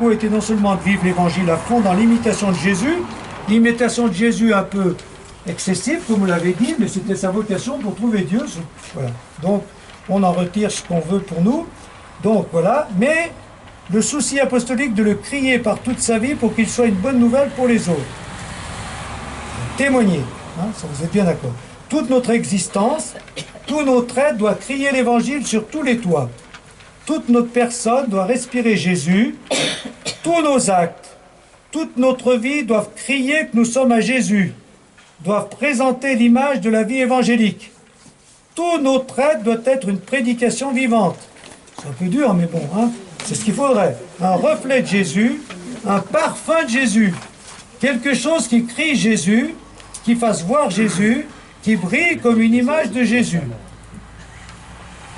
Foucault était non seulement de vivre l'évangile à fond dans l'imitation de Jésus, l'imitation de Jésus un peu excessive, comme vous l'avez dit, mais c'était sa vocation pour trouver Dieu. Voilà. Donc, on en retire ce qu'on veut pour nous. Donc, voilà. Mais le souci apostolique de le crier par toute sa vie pour qu'il soit une bonne nouvelle pour les autres. Témoigner. Hein, ça, vous êtes bien d'accord. Toute notre existence, tout notre être doit crier l'évangile sur tous les toits. Toute notre personne doit respirer Jésus. Tous nos actes, toute notre vie doivent crier que nous sommes à Jésus, doivent présenter l'image de la vie évangélique. Tout notre être doit être une prédication vivante. C'est un peu dur, mais bon, hein, c'est ce qu'il faudrait. Un reflet de Jésus, un parfum de Jésus. Quelque chose qui crie Jésus, qui fasse voir Jésus, qui brille comme une image de Jésus.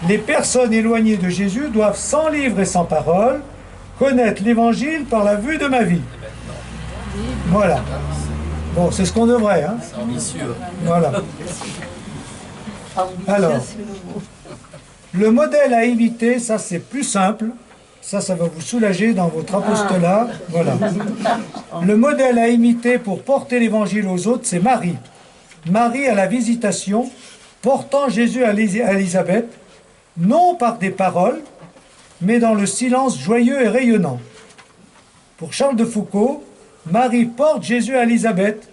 Les personnes éloignées de Jésus doivent, sans livre et sans parole, connaître l'évangile par la vue de ma vie. Voilà. Bon, c'est ce qu'on devrait, hein. C'est ambitieux. Voilà. Alors, le modèle à imiter, ça c'est plus simple. Ça va vous soulager dans votre apostolat. Voilà. Le modèle à imiter pour porter l'évangile aux autres, c'est Marie. Marie à la visitation, portant Jésus à Élisabeth, non par des paroles, mais dans le silence joyeux et rayonnant. Pour Charles de Foucault, Marie porte Jésus à Élisabeth,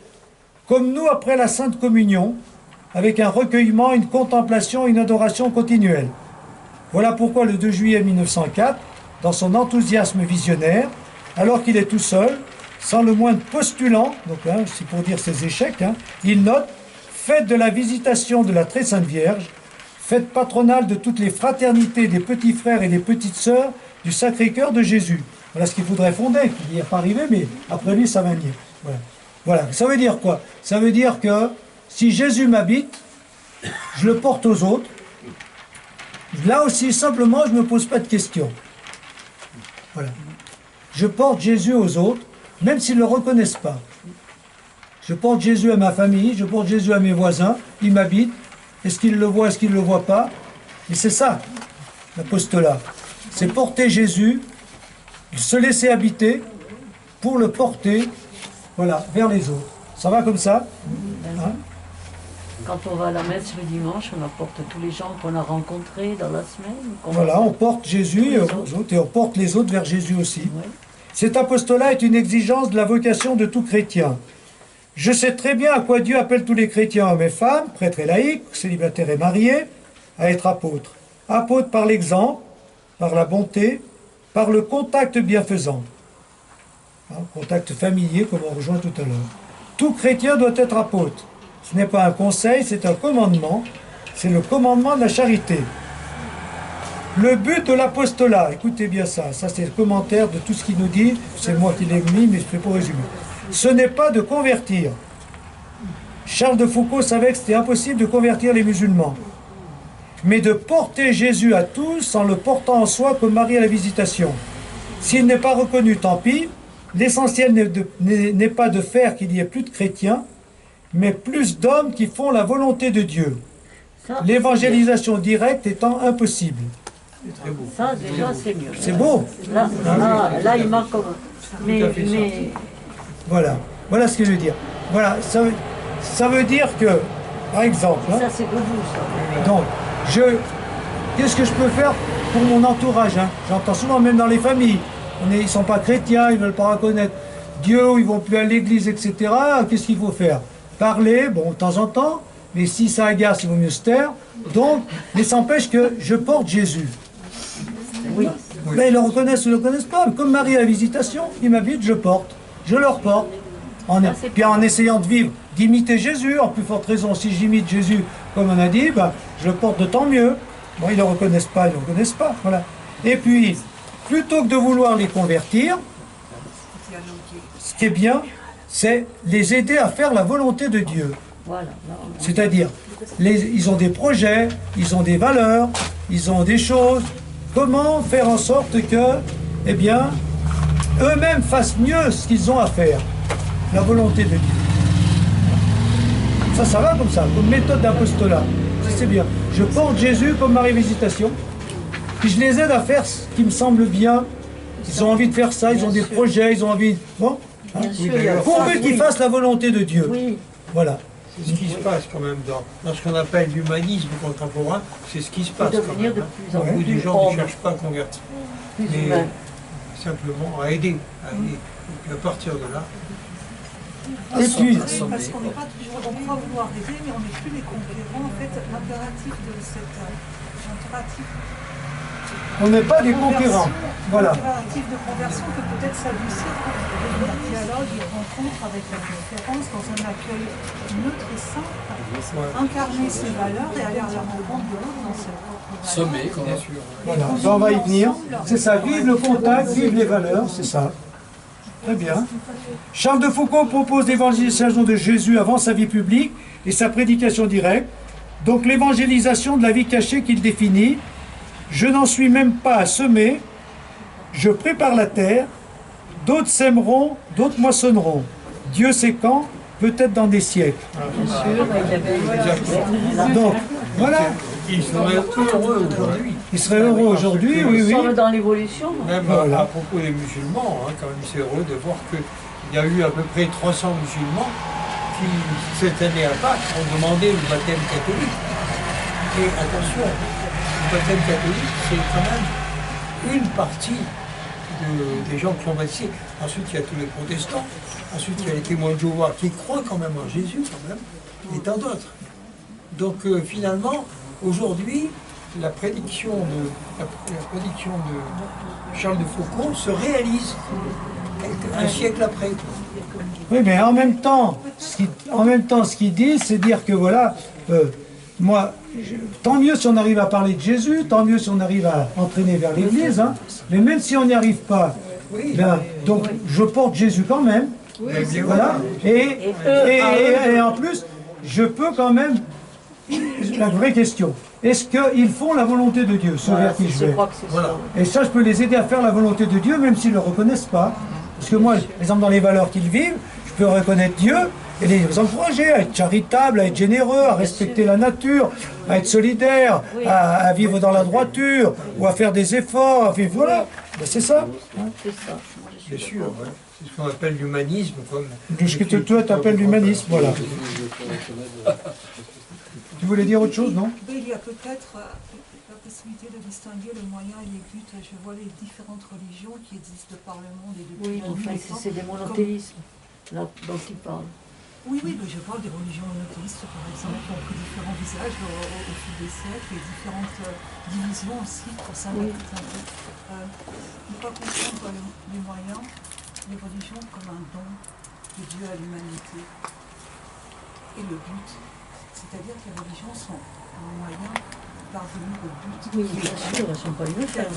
comme nous après la Sainte Communion, avec un recueillement, une contemplation, une adoration continuelle. Voilà pourquoi le 2 juillet 1904, dans son enthousiasme visionnaire, alors qu'il est tout seul, sans le moindre postulant, donc hein, c'est pour dire ses échecs, hein, il note « Fête de la visitation de la Très Sainte Vierge, fête patronale de toutes les fraternités des petits frères et des petites sœurs du Sacré-Cœur de Jésus. » Voilà ce qu'il faudrait fonder, qui n'y est pas arrivé, mais après lui, ça va venir. Voilà. Voilà. Ça veut dire quoi? Ça veut dire que si Jésus m'habite, je le porte aux autres. Là aussi, simplement, je ne me pose pas de questions. Voilà. Je porte Jésus aux autres, même s'ils ne le reconnaissent pas. Je porte Jésus à ma famille, je porte Jésus à mes voisins, ils m'habitent. Est-ce qu'ils le voient, est-ce qu'ils ne le voient pas? Et c'est ça, l'apostolat. C'est porter Jésus, se laisser habiter pour le porter, voilà, vers les autres. Ça va comme ça, hein? Quand on va à la messe le dimanche, on apporte tous les gens qu'on a rencontrés dans la semaine. Voilà, on porte Jésus aux autres et on porte les autres vers Jésus aussi. Ouais. Cet apostolat est une exigence de la vocation de tout chrétien. Je sais très bien à quoi Dieu appelle tous les chrétiens, hommes et femmes, prêtres et laïcs, célibataires et mariés, à être apôtres. Apôtres par l'exemple, par la bonté, par le contact bienfaisant. Hein, contact familier, comme on rejoint tout à l'heure. Tout chrétien doit être apôtre. Ce n'est pas un conseil, c'est un commandement. C'est le commandement de la charité. Le but de l'apostolat, écoutez bien ça, ça c'est le commentaire de tout ce qu'il nous dit, c'est moi qui l'ai mis, mais je fais pour résumer. Ce n'est pas de convertir. Charles de Foucault savait que c'était impossible de convertir les musulmans, mais de porter Jésus à tous en le portant en soi comme Marie à la visitation. S'il n'est pas reconnu, tant pis. L'essentiel n'est pas de faire qu'il y ait plus de chrétiens, mais plus d'hommes qui font la volonté de Dieu. L'évangélisation directe étant impossible. Ça, déjà, c'est mieux. C'est beau. Là, il manque comme... Mais... Voilà. Voilà ce que je veux dire. Voilà, ça veut dire que, par exemple... Ça, hein, c'est debout, ça. donc, qu'est-ce que je peux faire pour mon entourage, hein? J'entends souvent, même dans les familles, ils ne sont pas chrétiens, ils ne veulent pas reconnaître Dieu, ils ne vont plus à l'église, etc. Qu'est-ce qu'il faut faire? Parler, bon, de temps en temps, mais si ça agace, il vaut mieux se taire. Donc, mais ça empêche que je porte Jésus. Oui. Là, ils le reconnaissent ou ne le reconnaissent pas. Comme Marie à la visitation, il m'habite, je porte. Je leur porte. Puis en essayant de vivre, d'imiter Jésus, en plus forte raison, si j'imite Jésus, comme on a dit, ben, je le porte de tant mieux. Bon, ils ne le reconnaissent pas, ils ne le reconnaissent pas. Voilà. Et puis, plutôt que de vouloir les convertir, ce qui est bien, c'est les aider à faire la volonté de Dieu. Voilà. C'est-à-dire, ils ont des projets, ils ont des valeurs, ils ont des choses. Comment faire en sorte que, eh bien, eux-mêmes fassent mieux ce qu'ils ont à faire, la volonté de Dieu. Ça va comme ça, comme méthode d'apostolat. C'est bien. Je porte Jésus comme Marie Visitation, puis je les aide à faire ce qui me semble bien Ils ont envie de faire ça, ils ont des projets, ils ont envie... Bon, hein, Bien sûr, il y a pourvu qu'ils fassent la volonté de Dieu. Oui, Voilà. C'est ce qui se passe quand même dans ce qu'on appelle l'humanisme contemporain, c'est ce qui se passe quand devenir même. de plus en Beaucoup plus de gens ne homme, cherchent pas à convertir, plus mais humain. simplement à aider. Et puis à partir de là, Et puis, Parce qu'on n'est pas toujours, on croit vouloir aider, mais on n'est plus les conquérants. En fait, l'impératif de cet impératif on n'est pas des concurrents. Voilà. l'impératif de conversion peut peut-être s'adoucir dans un dialogue et rencontre avec la différence, dans un accueil neutre et simple, incarner ses valeurs et aller à la rencontre de l'autre dans ses propres valeurs. Sommet, quoi. bien sûr. Voilà. Ben, on va y venir. C'est ça, vive le contact, vive les valeurs, c'est ça. Très bien. Charles de Foucault propose l'évangélisation de Jésus avant sa vie publique et sa prédication directe. Donc l'évangélisation de la vie cachée qu'il définit. Je n'en suis même pas à semer, je prépare la terre, d'autres sèmeront, d'autres moissonneront. Dieu sait quand, peut-être dans des siècles. Bien sûr, il y avait... Donc, voilà, Ils seraient heureux aujourd'hui. il serait heureux aujourd'hui, oui, Nous oui. sommes dans l'évolution. Même Voilà. à propos des musulmans, hein, quand même c'est heureux de voir qu'il y a eu à peu près 300 musulmans qui, cette année à Pâques, ont demandé le baptême catholique. Et attention, le baptême catholique, c'est quand même une partie des gens qui sont baptisés. Ensuite, il y a tous les protestants. Ensuite, il y a les témoins de Jéhovah qui croient quand même en Jésus, quand même, et tant d'autres. Donc finalement, aujourd'hui, la prédiction de Charles de Foucault se réalise un siècle après. Oui, mais en même temps, ce qu'il dit, c'est dire que voilà, moi, tant mieux si on arrive à parler de Jésus, tant mieux si on arrive à entraîner vers l'Église, hein, mais même si on n'y arrive pas, Oui, ben, donc je porte Jésus quand même, mais bien voilà, et en plus, je peux quand même, la vraie question, est-ce qu'ils font la volonté de Dieu, ceux vers qui je Je vais? crois que c'est Voilà. ça. Et ça, je peux les aider à faire la volonté de Dieu, même s'ils ne le reconnaissent pas. Parce que moi, par exemple, dans les valeurs qu'ils vivent, je peux reconnaître Dieu et les encourager à être charitable, à être généreux, à respecter la nature, à être solidaire, à vivre dans la droiture, ou à faire des efforts, à vivre, voilà. Ben, c'est ça. C'est ça. Moi, je suis Bien sûr, d'accord. ouais. C'est ce qu'on appelle l'humanisme. Ce que toi, tu appelles l'humanisme, voilà. Tu voulais dire autre chose, non? Il y a peut-être la possibilité de distinguer le moyen et les buts. Je vois les différentes religions qui existent par le monde et depuis Oui, enfin, c'est des monothéismes là, dont il parle. Oui, mais je parle des religions monothéistes, par exemple, qui ont pris différents visages au fil des siècles et différentes divisions aussi pour synthétiser un peu. Ne pas confondre les moyens, les religions comme un don de Dieu à l'humanité et le but. C'est-à-dire que les religions sont un moyen de parvenir au but. Oui, bien sûr, elles ne sont pas inutiles.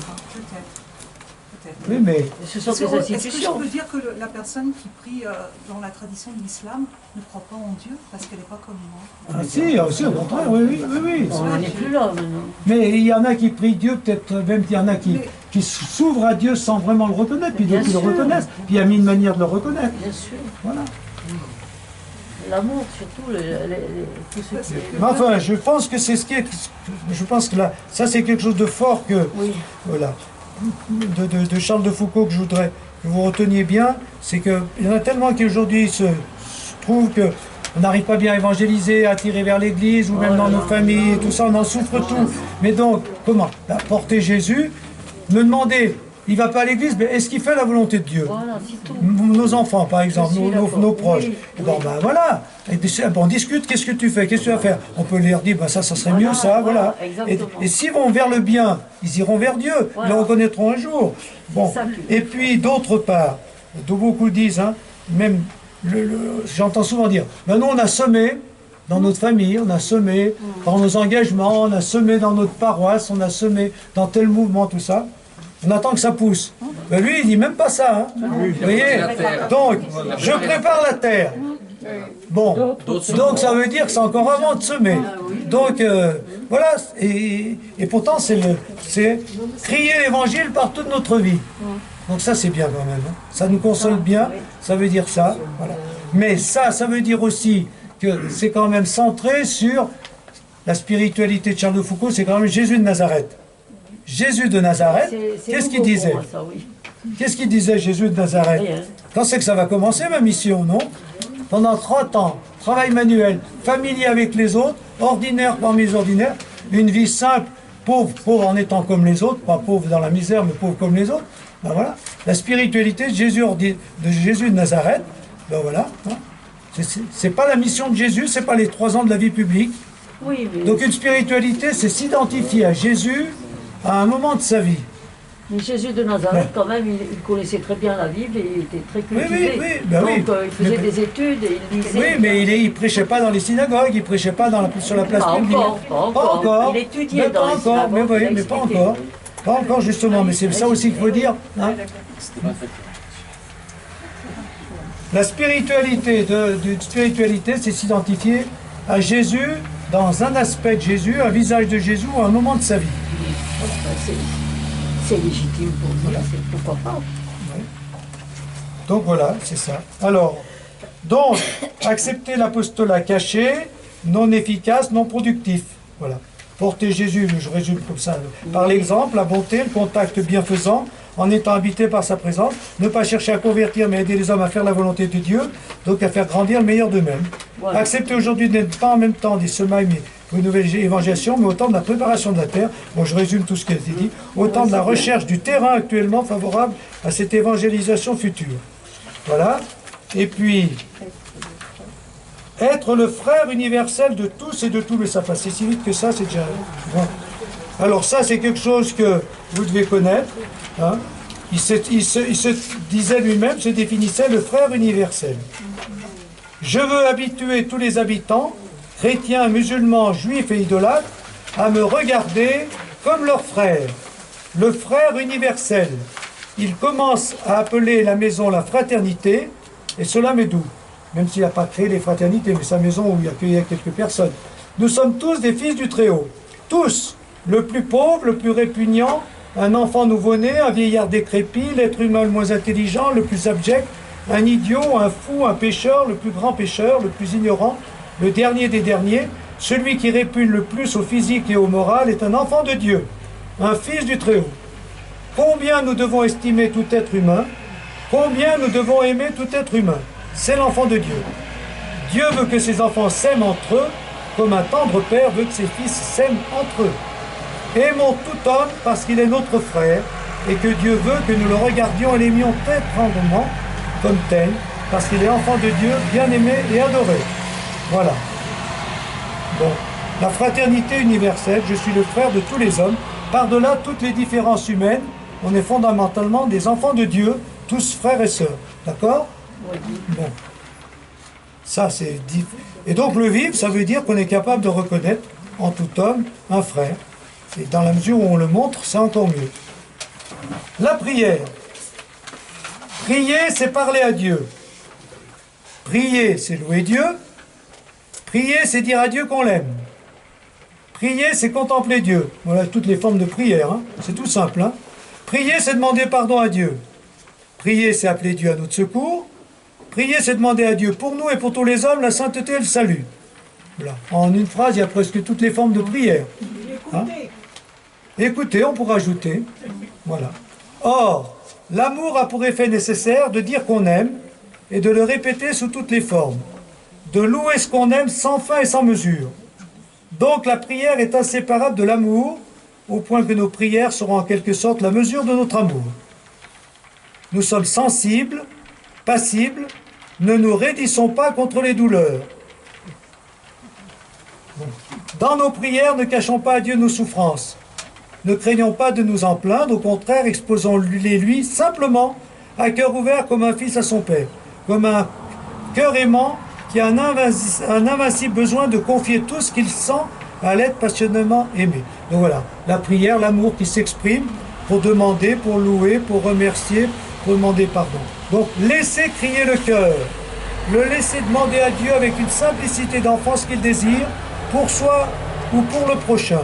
Peut-être. Oui, mais Ce sont des Est-ce que je institutions. peux dire que la personne qui prie dans la tradition de l'islam ne croit pas en Dieu parce qu'elle n'est pas comme moi? ah, si, au contraire, oui, oui, oui, oui. On n'en est plus là maintenant. Mais il y en a qui prient Dieu, peut-être même il y en a qui s'ouvrent à Dieu sans vraiment le reconnaître, puis d'autres qui le Bien sûr. reconnaissent, puis il y a mille manières de le reconnaître. Bien sûr. Voilà. L'amour, surtout, tout ce qui est... Mais enfin, je pense que c'est ce qui est. Je pense que là, ça c'est quelque chose de fort que. Oui. Voilà. De Charles de Foucault que je voudrais que vous reteniez bien, c'est qu'il y en a tellement qui aujourd'hui se trouvent que on n'arrive pas bien à évangéliser, à attirer vers l'église, ou même dans nos familles, et tout ça, on en souffre tout. Mais donc, comment? Bah, porter Jésus, me demander, il va pas à l'église, mais est-ce qu'il fait la volonté de Dieu? Voilà, c'est tout. Nos enfants, par exemple, Je suis d'accord. nos proches. Oui, Bon, oui. ben voilà. Et on discute, qu'est-ce que tu fais? Qu'est-ce que tu vas faire? On peut leur dire, ben ça serait Voilà, mieux, ça, voilà. exactement. Et s'ils vont vers le bien, ils iront vers Dieu. Voilà. Ils le reconnaîtront un jour. Bon. C'est ça qui- Et puis, d'autre part, dont beaucoup disent, hein, même, j'entends souvent dire, ben nous, on a semé dans notre famille, on a semé dans nos engagements, on a semé dans notre paroisse, on a semé dans tel mouvement, tout ça. On attend que ça pousse. Ben lui, il dit même pas ça. Hein. Vous voyez? Donc, je prépare la terre. Bon, donc ça veut dire que c'est encore avant de semer. Donc, voilà, et pourtant, c'est crier l'évangile par toute notre vie. Donc ça, c'est bien quand même. Hein. Ça nous console bien, ça veut dire ça. Voilà. Mais ça veut dire aussi que c'est quand même centré sur la spiritualité de Charles de Foucault, c'est quand même Jésus de Nazareth. Jésus de Nazareth, C'est qu'est-ce qu'il nouveau disait? pour moi, ça, oui. Qu'est-ce qu'il disait Jésus de Nazareth? Rien. Quand c'est que ça va commencer ma mission, non? Pendant 30 ans, travail manuel, familier avec les autres, ordinaire parmi les ordinaires, une vie simple, pauvre, pauvre en étant comme les autres, pas pauvre dans la misère, mais pauvre comme les autres. Ben voilà, la spiritualité de Jésus de Nazareth, ben voilà. Hein. C'est pas la mission de Jésus, c'est pas les 3 ans de la vie publique. Oui, mais, Donc une spiritualité, c'est s'identifier à Jésus à un moment de sa vie. mais Jésus de Nazareth, quand même, il connaissait très bien la Bible et il était très cultivé. oui, ben Donc oui. il faisait Mais- des études et il lisait. Oui, mais il prêchait pas dans les synagogues, il prêchait pas sur la place Pas publique. encore, pas encore. Il étudiait mais dans pas les encore, synagogues, mais oui, il a mais pas expliqué. encore. Pas encore justement, mais c'est ça aussi qu'il faut dire. Hein. La spiritualité, d'une spiritualité, c'est s'identifier à Jésus dans un aspect de Jésus, un visage de Jésus ou un moment de sa vie. Voilà, ben, c'est légitime pour dire, pourquoi pas. Donc voilà, c'est ça. Alors, donc, accepter l'apostolat caché, non efficace, non productif. Voilà. Porter Jésus, je résume comme ça, par l'exemple, la bonté, le contact bienfaisant, en étant habité par sa présence, ne pas chercher à convertir, mais aider les hommes à faire la volonté de Dieu, donc à faire grandir le meilleur d'eux-mêmes. Voilà. Accepter aujourd'hui d'être pas en même temps des semailles, mais pour une nouvelle évangélisation, mais autant de la préparation de la terre, bon je résume tout ce qui a été dit, autant de la recherche du terrain actuellement favorable à cette évangélisation future. Voilà. Et puis, être le frère universel de tous et de tout, mais ça passe si vite que ça, c'est déjà... Bon. Alors ça, c'est quelque chose que vous devez connaître. Hein. Il se disait lui-même, se définissait le frère universel. Je veux habituer tous les habitants, chrétiens, musulmans, juifs et idolâtres, à me regarder comme leur frère, le frère universel. Il commence à appeler la maison la fraternité, et cela m'est doux. Même s'il n'a pas créé les fraternités, mais sa maison où il accueillait quelques personnes. Nous sommes tous des fils du Très-Haut. Tous. Le plus pauvre, le plus répugnant, un enfant nouveau-né, un vieillard décrépit, l'être humain le moins intelligent, le plus abject, un idiot, un fou, un pécheur, le plus grand pécheur, le plus ignorant, le dernier des derniers, celui qui répugne le plus au physique et au moral est un enfant de Dieu, un fils du Très-Haut. Combien nous devons estimer tout être humain, combien nous devons aimer tout être humain. C'est l'enfant de Dieu. Dieu veut que ses enfants s'aiment entre eux, comme un tendre père veut que ses fils s'aiment entre eux. Aimons tout homme parce qu'il est notre frère, et que Dieu veut que nous le regardions et l'aimions très tendrement comme tel, parce qu'il est enfant de Dieu, bien-aimé et adoré. Voilà. Bon. La fraternité universelle, je suis le frère de tous les hommes, par-delà toutes les différences humaines, on est fondamentalement des enfants de Dieu, tous frères et sœurs. D'accord? Bon. Ça, c'est dit. Et donc le vivre, ça veut dire qu'on est capable de reconnaître en tout homme un frère. Et dans la mesure où on le montre, c'est encore mieux. La prière. Prier, c'est parler à Dieu. Prier, c'est louer Dieu. Prier, c'est dire à Dieu qu'on l'aime. Prier, c'est contempler Dieu. Voilà toutes les formes de prière. Hein. C'est tout simple. Hein. Prier, c'est demander pardon à Dieu. Prier, c'est appeler Dieu à notre secours. Prier, c'est demander à Dieu pour nous et pour tous les hommes la sainteté et le salut. Voilà. En une phrase, il y a presque toutes les formes de prière. Hein? Écoutez, on pourra ajouter. Voilà. Or, l'amour a pour effet nécessaire de dire qu'on aime et de le répéter sous toutes les formes. De louer ce qu'on aime sans fin et sans mesure. Donc la prière est inséparable de l'amour, au point que nos prières seront en quelque sorte la mesure de notre amour. Nous sommes sensibles, passibles, ne nous raidissons pas contre les douleurs. Dans nos prières, ne cachons pas à Dieu nos souffrances. Ne craignons pas de nous en plaindre, au contraire, exposons-les lui simplement, à cœur ouvert comme un fils à son père, comme un cœur aimant qui a un invincible besoin de confier tout ce qu'il sent à l'être passionnément aimé. Donc voilà, la prière, l'amour qui s'exprime pour demander, pour louer, pour remercier, pour demander pardon. Donc laissez crier le cœur, le laisser demander à Dieu avec une simplicité d'enfant ce qu'il désire, pour soi ou pour le prochain.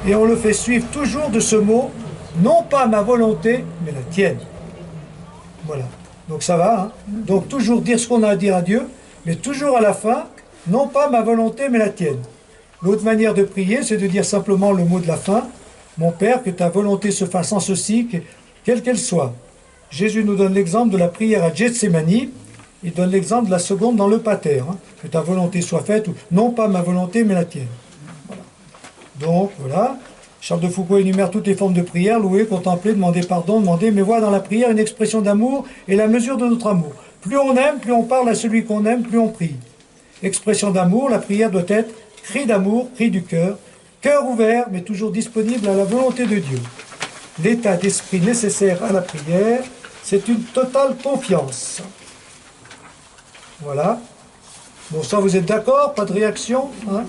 Et on le fait suivre toujours de ce mot, non pas ma volonté, mais la tienne. Voilà. Donc ça va, hein? Donc toujours dire ce qu'on a à dire à Dieu, mais toujours à la fin, non pas ma volonté, mais la tienne. L'autre manière de prier, c'est de dire simplement le mot de la fin, mon Père, que ta volonté se fasse en ceci, quelle qu'elle soit. Jésus nous donne l'exemple de la prière à Gethsémani. Il donne l'exemple de la seconde dans le pater. Hein. Que ta volonté soit faite, ou non pas ma volonté, mais la tienne. Voilà. Donc, voilà. Charles de Foucault énumère toutes les formes de prière, louer, contempler, demander pardon, demander, mais voit dans la prière une expression d'amour et la mesure de notre amour. Plus on aime, plus on parle à celui qu'on aime, plus on prie. Expression d'amour, la prière doit être cri d'amour, cri du cœur, cœur ouvert, mais toujours disponible à la volonté de Dieu. L'état d'esprit nécessaire à la prière, c'est une totale confiance. Voilà. Bon, ça, vous êtes d'accord? Pas de réaction, hein?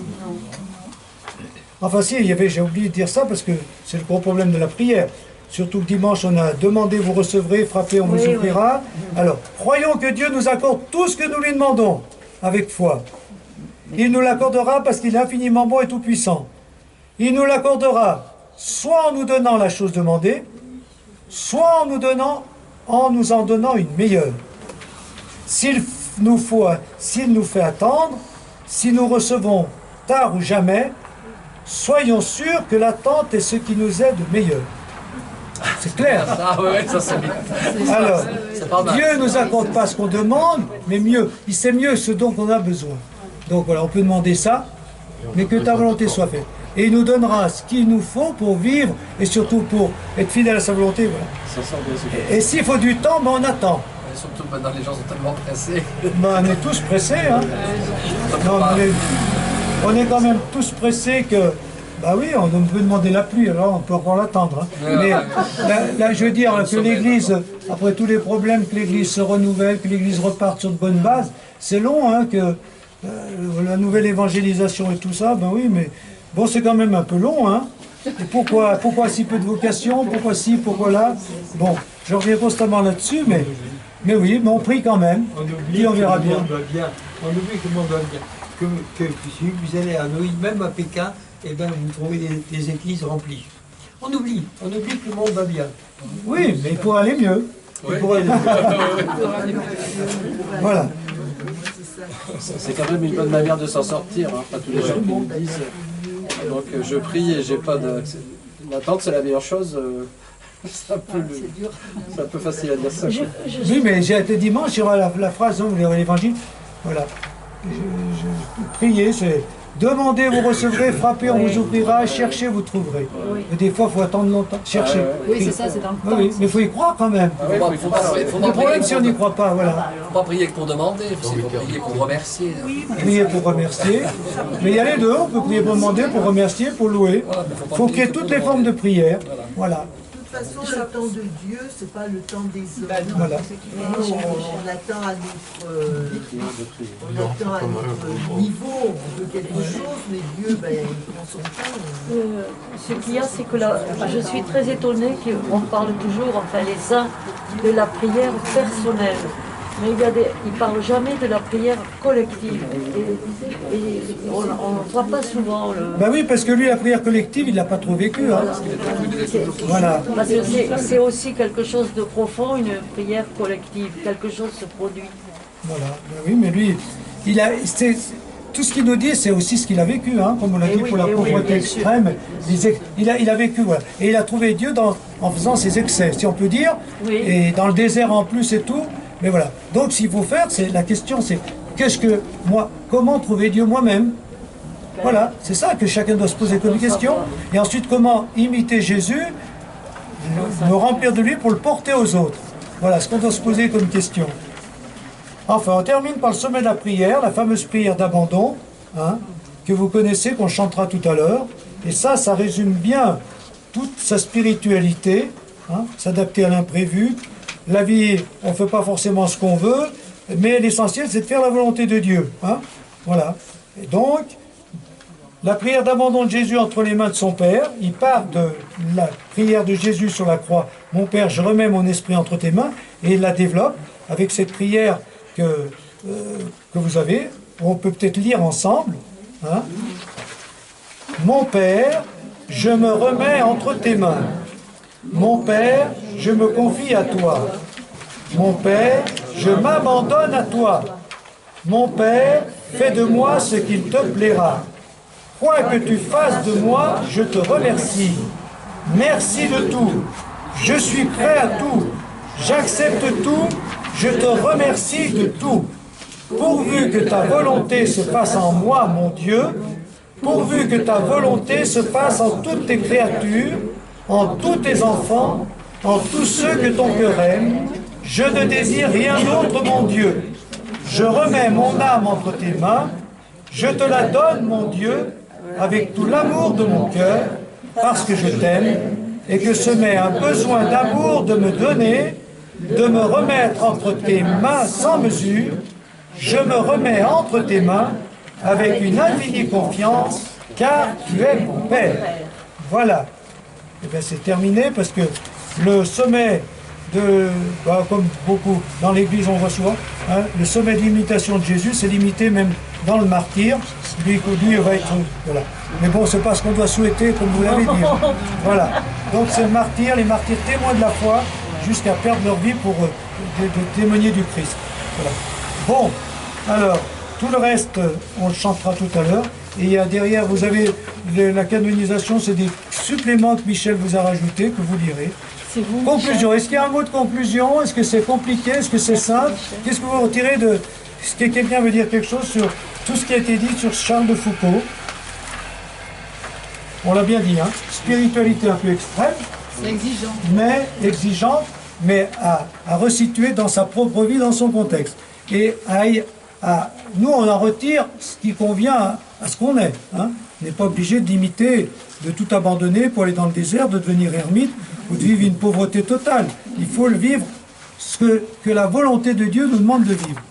Enfin si, j'ai oublié de dire ça parce que c'est le gros problème de la prière. Surtout que dimanche, on a demandé, vous recevrez, frappez, on vous ouvrira. Alors, croyons que Dieu nous accorde tout ce que nous lui demandons, avec foi. Il nous l'accordera parce qu'il est infiniment bon et tout-puissant. Il nous l'accordera soit en nous donnant la chose demandée, soit en nous en donnant une meilleure. S'il nous fait attendre, si nous recevons tard ou jamais, soyons sûrs que l'attente est ce qui nous est de meilleur. C'est clair. Ah ouais, ça c'est bien. Alors, Pas Dieu ne nous accorde pas ce qu'on demande, mais mieux. Il sait mieux ce dont on a besoin. Donc voilà, on peut demander ça, mais que ta volonté soit faite. Et il nous donnera ce qu'il nous faut pour vivre et surtout pour être fidèle à sa volonté. Voilà. Ça sort bien, c'est Et s'il faut du temps, ben on attend. Et surtout maintenant les gens sont tellement pressés. Ben, on est tous pressés. Hein. Non, on est quand même tous pressés que... Bah oui, on peut demander la pluie, alors on peut encore l'attendre. Hein. Mais là, je veux dire que l'Église, après tous les problèmes, que l'Église se renouvelle, que l'Église reparte sur de bonnes bases, c'est long, hein, que la nouvelle évangélisation et tout ça, ben oui, mais bon, c'est quand même un peu long, hein. Et pourquoi si peu de vocation, pourquoi ci, pourquoi là? Bon, je reviens constamment là-dessus, mais oui, mais on prie quand même, puis on verra bien. On oublie que le monde va bien. Que si vous allez à Noï, même à Pékin, eh ben, vous trouvez des églises remplies. On oublie que le monde va bien. Oui, mais il pourrait aller mieux. Oui. Voilà. C'est quand même une bonne manière de s'en sortir. Hein. Pas tous les gens qui me disent. Donc je prie et j'ai pas de. L'attente c'est la meilleure chose. C'est un peu facile à dire ça. Oui, mais j'ai été dimanche, il y aura la phrase, vous verrez l'évangile. Voilà. Priez, c'est demandez, vous recevrez, frappez, on vous ouvrira, cherchez, vous trouverez. Et des fois, il faut attendre longtemps. Cherchez. Oui, c'est ça, c'est dans le temps. Oui, mais il faut y croire quand même. Faut pas Le problème, si on n'y croit pas, voilà. Faut pas prier que pour demander, il faut prier pour remercier. Prier pour remercier. Mais il y a les deux, on peut prier pour demander, pour remercier, pour louer. Il faut créer toutes les formes de prière. Voilà. De toute façon, le temps de Dieu, c'est pas le temps des hommes. Voilà. On attend à notre niveau, on veut quelque chose, mais Dieu, ben, il prend son temps. Ce qu'il y a, c'est que là, je suis très étonnée qu'on parle toujours, enfin les saints, de la prière personnelle. Mais il ne parlent jamais de la prière collective. Et on ne voit pas souvent. Ben oui, parce que lui, la prière collective, il ne l'a pas trop vécu. Hein. Voilà. Parce que c'est aussi quelque chose de profond, une prière collective. Quelque chose se produit. Voilà. Ben oui, mais lui, tout ce qu'il nous dit, c'est aussi ce qu'il a vécu, hein, comme on l'a dit pour la pauvreté extrême. Il a vécu, voilà. Et il a trouvé Dieu en faisant ses excès, si on peut dire. Oui. Et dans le désert en plus et tout. Mais voilà. Donc, s'il faut faire, la question, c'est comment trouver Dieu moi-même? Voilà, c'est ça que chacun doit se poser comme question. Et ensuite, comment imiter Jésus, me remplir de lui pour le porter aux autres. Voilà ce qu'on doit se poser comme question. Enfin, on termine par le sommet de la prière, la fameuse prière d'abandon, hein, que vous connaissez, qu'on chantera tout à l'heure. Et ça résume bien toute sa spiritualité, hein, s'adapter à l'imprévu. La vie, on ne fait pas forcément ce qu'on veut, mais l'essentiel, c'est de faire la volonté de Dieu. Hein, voilà. Et donc, la prière d'abandon de Jésus entre les mains de son Père, il part de la prière de Jésus sur la croix. Mon Père, je remets mon esprit entre tes mains, et il la développe avec cette prière que vous avez. On peut peut-être lire ensemble. Hein. Mon Père, je me remets entre tes mains. Mon Père, je me confie à toi. Mon Père, je m'abandonne à toi. Mon Père, fais de moi ce qu'il te plaira. Quoi que tu fasses de moi, je te remercie. Merci de tout. Je suis prêt à tout. J'accepte tout, je te remercie de tout. Pourvu que ta volonté se fasse en moi, mon Dieu, pourvu que ta volonté se fasse en toutes tes créatures, en tous tes enfants, en tous ceux que ton cœur aime. Je ne désire rien d'autre, mon Dieu. Je remets mon âme entre tes mains, je te la donne, mon Dieu, avec tout l'amour de mon cœur, parce que je t'aime, et que ce m'est un besoin d'amour de me donner, de me remettre entre tes mains sans mesure. Je me remets entre tes mains avec une infinie confiance, car tu es mon Père. Voilà. Et bien c'est terminé parce que le sommet de, comme beaucoup dans l'Église on voit souvent, hein, le sommet de l'imitation de Jésus, c'est limité même dans le martyr. Lui va être, voilà. Mais bon, c'est pas ce qu'on doit souhaiter, comme vous l'avez dit. Voilà. Donc c'est le martyr, les martyrs témoins de la foi, jusqu'à perdre leur vie pour témoigner du Christ. Voilà. Bon, alors, tout le reste, on le chantera tout à l'heure. Et il y a derrière, vous avez la canonisation, c'est des suppléments que Michel vous a rajoutés, que vous lirez. Vous, conclusion, est-ce qu'il y a un mot de conclusion? Est-ce que c'est compliqué? Est-ce que c'est simple? Qu'est-ce que vous retirez de... Est-ce que quelqu'un veut dire quelque chose sur tout ce qui a été dit sur Charles de Foucault? On l'a bien dit, hein? Spiritualité un peu extrême. C'est exigeant. Mais exigeante, mais à resituer dans sa propre vie, dans son contexte. Et nous, on en retire ce qui convient à ce qu'on est. Hein. On n'est pas obligé d'imiter, de tout abandonner pour aller dans le désert, de devenir ermite ou de vivre une pauvreté totale. Il faut le vivre, ce que la volonté de Dieu nous demande de vivre.